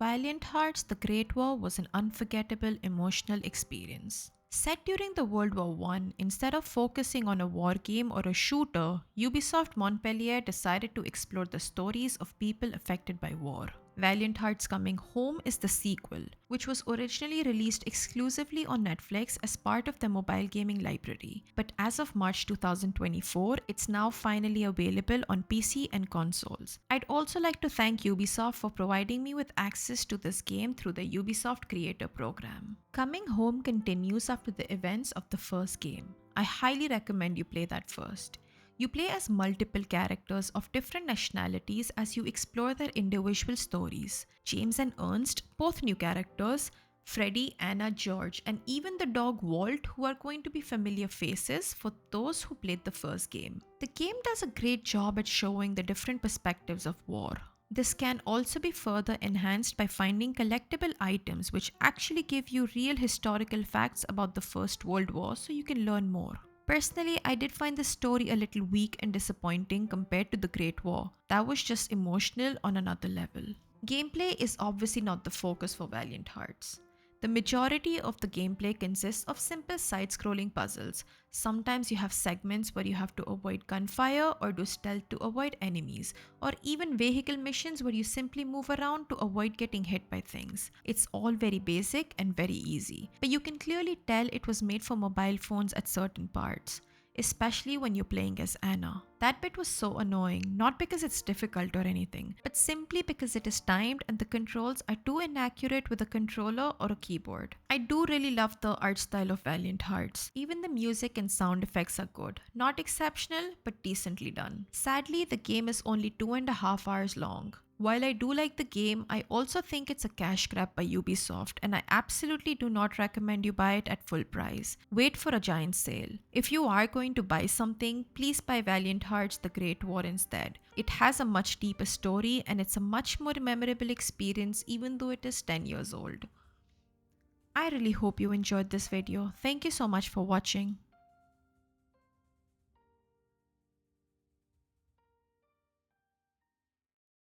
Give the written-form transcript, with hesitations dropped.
Valiant Hearts: The Great War was an unforgettable emotional experience. Set during the World War I, instead of focusing on a war game or a shooter, Ubisoft Montpellier decided to explore the stories of people affected by war. Valiant Hearts Coming Home is the sequel, which was originally released exclusively on Netflix as part of the mobile gaming library, but as of March 2024, it's now finally available on PC and consoles. I'd also like to thank Ubisoft for providing me with access to this game through the Ubisoft Creator Program. Coming Home continues after the events of the first game. I highly recommend you play that first. You play as multiple characters of different nationalities as you explore their individual stories. James and Ernst, both new characters, Freddy, Anna, George, and even the dog Walt, who are going to be familiar faces for those who played the first game. The game does a great job at showing the different perspectives of war. This can also be further enhanced by finding collectible items which actually give you real historical facts about the First World War so you can learn more. Personally, I did find the story a little weak and disappointing compared to the Great War. That was just emotional on another level. Gameplay is obviously not the focus for Valiant Hearts. The majority of the gameplay consists of simple side-scrolling puzzles. Sometimes you have segments where you have to avoid gunfire or do stealth to avoid enemies, or even vehicle missions where you simply move around to avoid getting hit by things. It's all very basic and very easy, but you can clearly tell it was made for mobile phones at certain parts, especially when you're playing as Anna. That bit was so annoying, not because it's difficult or anything, but simply because it is timed and the controls are too inaccurate with a controller or a keyboard. I do really love the art style of Valiant Hearts. Even the music and sound effects are good. Not exceptional, but decently done. Sadly, the game is only 2.5 hours long. While I do like the game, I also think it's a cash grab by Ubisoft and I absolutely do not recommend you buy it at full price. Wait for a giant sale. If you are going to buy something, please buy Valiant Hearts: The Great War instead. It has a much deeper story and it's a much more memorable experience even though it is 10 years old. I really hope you enjoyed this video. Thank you so much for watching.